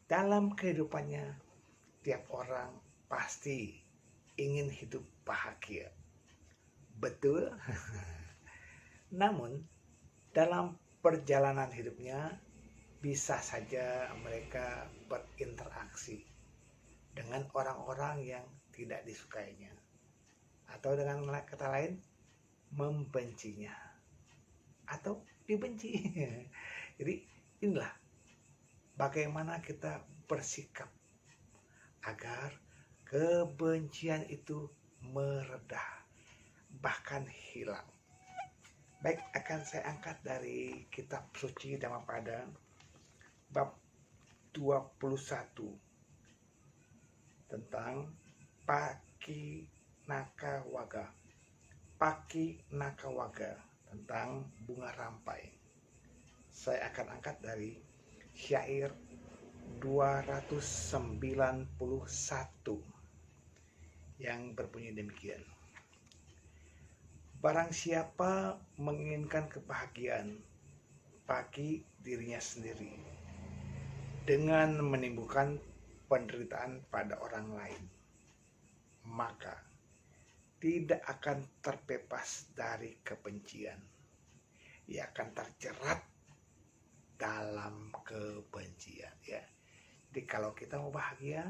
Dalam kehidupannya, tiap orang pasti ingin hidup bahagia. Betul? Namun, dalam perjalanan hidupnya, bisa saja mereka berinteraksi dengan orang-orang yang tidak disukainya. Atau dengan kata lain, membencinya. Atau dibenci. Jadi, inilah bagaimana kita bersikap agar kebencian itu meredah, bahkan hilang. Baik, akan saya angkat dari kitab suci Dhammapada bab 21 tentang Pakinakawaga tentang bunga rampai. Saya akan angkat dari syair 291 yang berbunyi demikian. Barang siapa menginginkan kebahagiaan bagi dirinya sendiri dengan menimbulkan penderitaan pada orang lain, maka tidak akan terbebas dari kebencian. Ia akan terjerat dalam kebencian, ya. Jadi kalau kita mau bahagia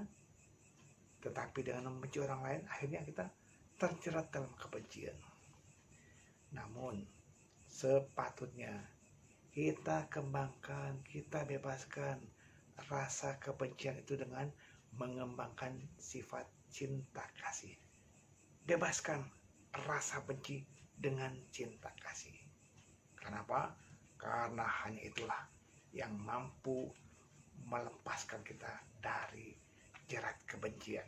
tetapi dengan membenci orang lain, akhirnya kita terjerat dalam kebencian. Namun sepatutnya kita kembangkan, kita bebaskan rasa kebencian itu dengan mengembangkan sifat cinta kasih. Bebaskan rasa benci dengan cinta kasih. Kenapa? Karena hanya itulah yang mampu melepaskan kita dari jerat kebencian.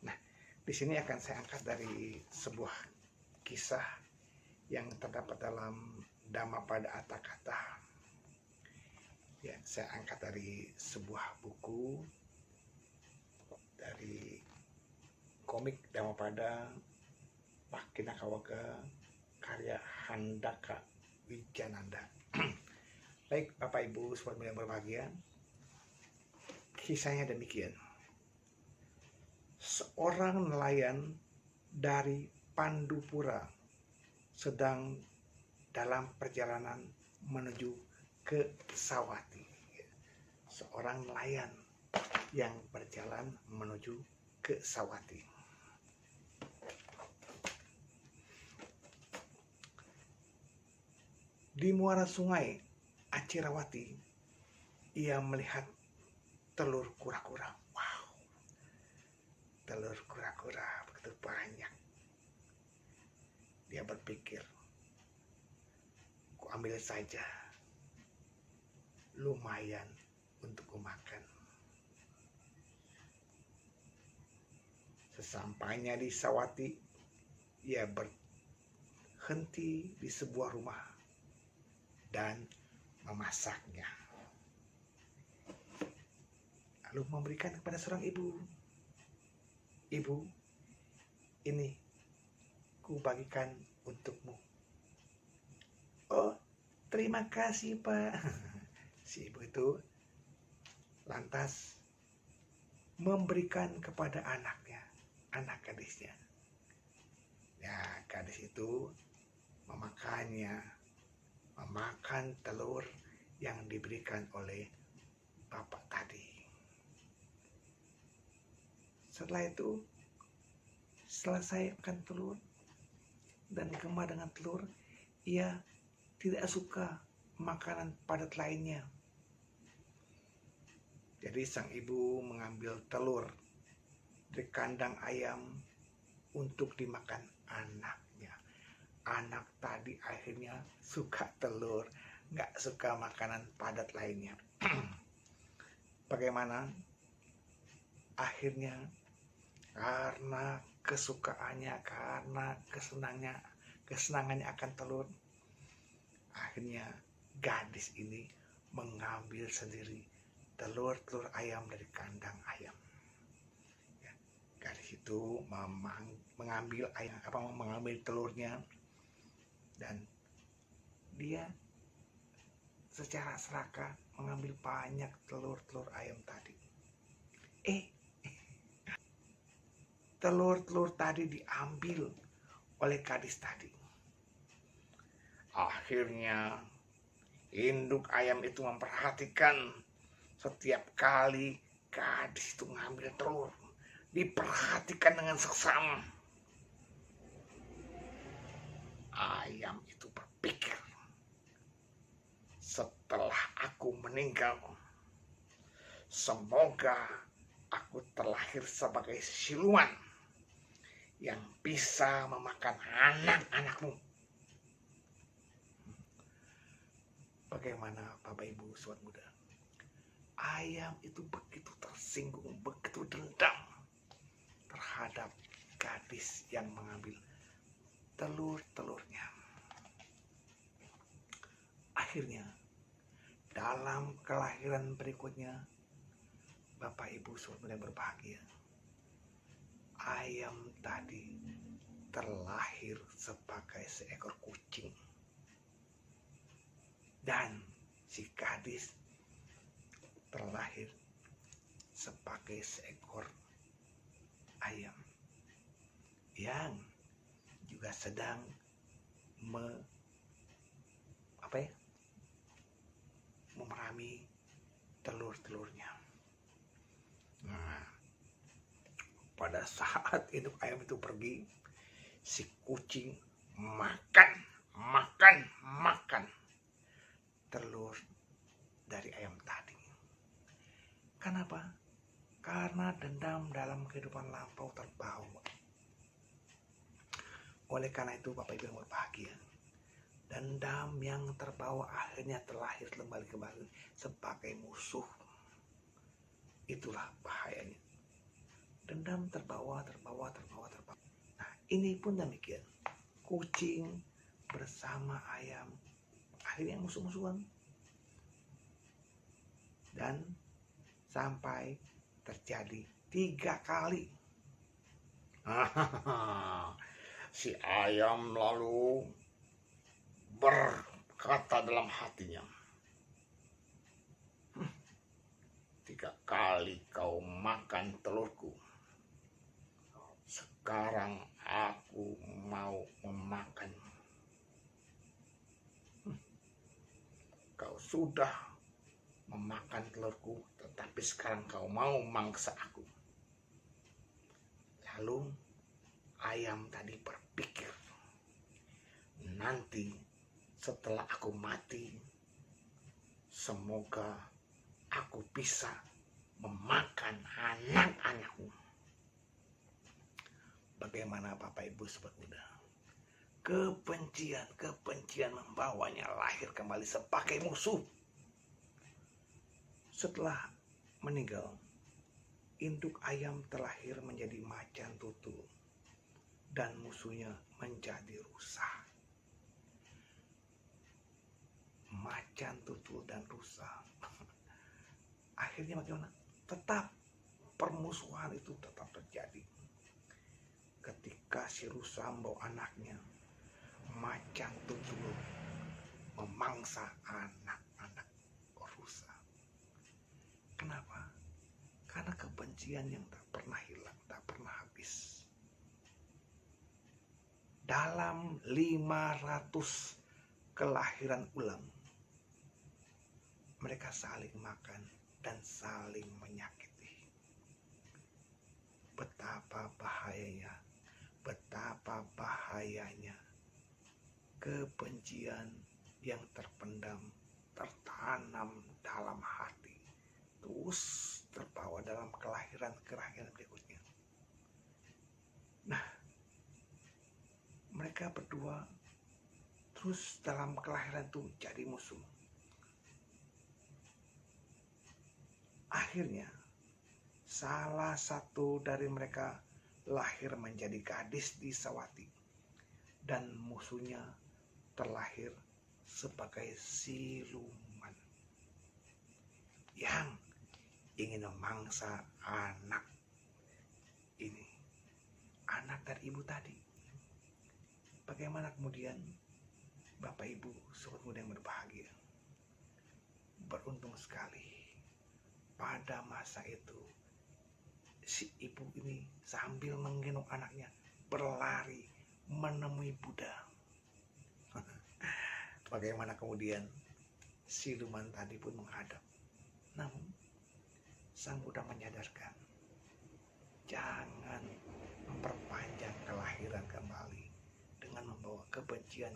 Nah, di sini akan saya angkat dari sebuah kisah yang terdapat dalam Dhammapada Atthakatha. Ya, saya angkat dari sebuah buku dari komik Dhammapada Pakinakawaga karya Handaka Wijananda. Baik, Bapak Ibu sobat yang berbahagia, kisahnya demikian. Seorang nelayan dari Pandupura sedang dalam perjalanan menuju ke Sawati. Seorang nelayan yang berjalan menuju ke Sawati. Di muara sungai Acirawati, ia melihat telur kura-kura. Wow, telur kura-kura begitu banyak. Dia berpikir, ku ambil saja, lumayan untuk ku makan. Sesampainya di Sawati, ia berhenti di sebuah rumah dan memasaknya. Lalu memberikan kepada seorang ibu. Ibu, ini ku bagikan untukmu. Oh, terima kasih Pak. Si ibu itu lantas memberikan kepada anaknya, anak gadisnya. Ya, gadis itu memakan telur yang diberikan oleh bapak tadi. Setelah itu, selesai makan telur dan gemar dengan telur, ia tidak suka makanan padat lainnya. Jadi sang ibu mengambil telur dari kandang ayam untuk dimakan anaknya. Anak tadi akhirnya suka telur, nggak suka makanan padat lainnya. Bagaimana? Akhirnya karena kesukaannya, karena kesenangannya akan telur, akhirnya gadis ini mengambil sendiri telur-telur ayam dari kandang ayam. Ya, gadis itu mengambil telurnya dan dia secara serakah mengambil banyak telur-telur ayam tadi. Eh, telur-telur tadi diambil oleh gadis tadi. Akhirnya induk ayam itu memperhatikan setiap kali gadis itu ngambil telur. Diperhatikan dengan seksama. Ayam itu berpikir, setelah aku meninggal, semoga aku terlahir sebagai siluman yang bisa memakan anak-anakmu. Bagaimana Bapak Ibu sobat muda? Ayam itu begitu tersinggung, begitu dendam terhadap gadis yang mengambil telur-telurnya. Akhirnya dalam kelahiran berikutnya, Bapak Ibu sobat muda berbahagia, ayam tadi terlahir sebagai seekor kucing. Dan si gadis terlahir sebagai seekor ayam yang juga sedang memerami telur-telurnya. Nah, pada saat induk ayam itu pergi, si kucing makan telur dari ayam tadi. Kenapa? Karena dendam dalam kehidupan lampau terbawa. Oleh karena itu Bapak Ibu yang berbahagia, dendam yang terbawa akhirnya terlahir kembali sebagai musuh. Itulah bahayanya. Dendam terbawa. Nah, ini pun demikian. Kucing bersama ayam akhirnya musuh-musuhan. Dan sampai terjadi 3 kali. Si ayam lalu berkata dalam hatinya, 3 kali kau makan telurku. Sekarang aku mau memakan. Kau sudah memakan telurku, tetapi sekarang kau mau mangsa aku. Lalu ayam tadi berpikir, nanti setelah aku mati, semoga aku bisa memakan anak-anakku. Bagaimana Bapak Ibu sobat muda? Kebencian membawanya lahir kembali sebagai musuh. Setelah meninggal, induk ayam terlahir menjadi macan tutul dan musuhnya menjadi rusa. Macan tutul dan rusa. Akhirnya bagaimana? Tetap permusuhan itu tetap terjadi. Ketika si rusa membawa anaknya, macan tutul memangsa anak-anak rusa. Kenapa? Karena kebencian yang tak pernah hilang, tak pernah habis. Dalam 500 kelahiran ulang, mereka saling makan dan saling menyakiti. Betapa bahayanya kebencian yang terpendam, tertanam dalam hati, terus terbawa dalam kelahiran berikutnya. Nah, mereka berdua terus dalam kelahiran itu jadi musuh. Akhirnya salah satu dari mereka lahir menjadi gadis di Sawati, dan musuhnya terlahir sebagai siluman yang ingin memangsa anak ini, anak dari ibu tadi. Bagaimana kemudian Bapak Ibu sobat muda yang berbahagia? Beruntung sekali pada masa itu si ibu ini sambil menggendong anaknya berlari menemui Buddha. Bagaimana kemudian siluman tadi pun menghadap. Namun sang Buddha menyadarkan, jangan memperpanjang kelahiran kembali dengan membawa kebencian.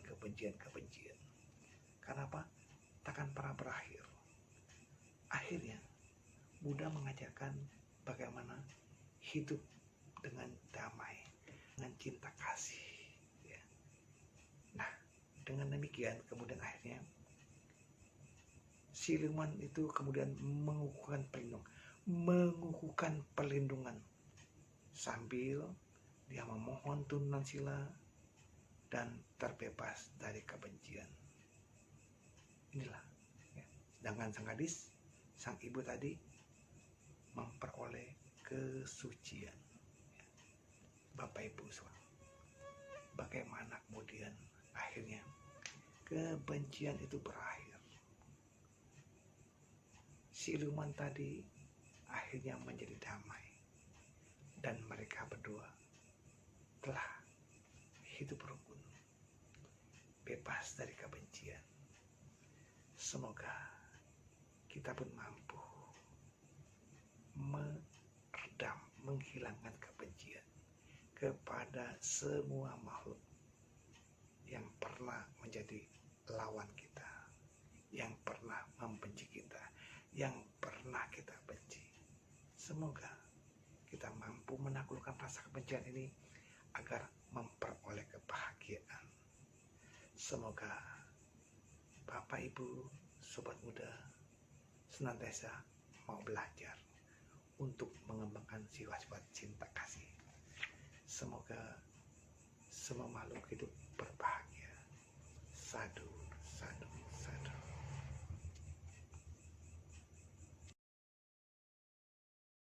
Kenapa? Takkan pernah berakhir. Akhirnya Buddha mengajarkan bagaimana hidup dengan damai, dengan cinta kasih. Ya. Nah, dengan demikian kemudian akhirnya siluman itu kemudian mengukuhkan perlindungan sambil dia memohon turunan sila dan terbebas dari kebencian. Inilah. Ya. Sedangkan sang gadis, sang ibu tadi memperoleh kesucian. Bapak Ibu semua, bagaimana kemudian akhirnya kebencian itu berakhir. Siluman tadi akhirnya menjadi damai dan mereka berdua telah hidup rukun, bebas dari kebencian. Semoga kita pun mampu meredam, menghilangkan kebencian kepada semua makhluk yang pernah menjadi lawan kita, yang pernah membenci kita, yang pernah kita benci. Semoga kita mampu menaklukkan rasa kebencian ini agar memperoleh kebahagiaan. Semoga Bapak Ibu, Sobat Muda senantiasa mau belajar untuk mengembangkan sifat-sifat cinta kasih. Semoga semua makhluk hidup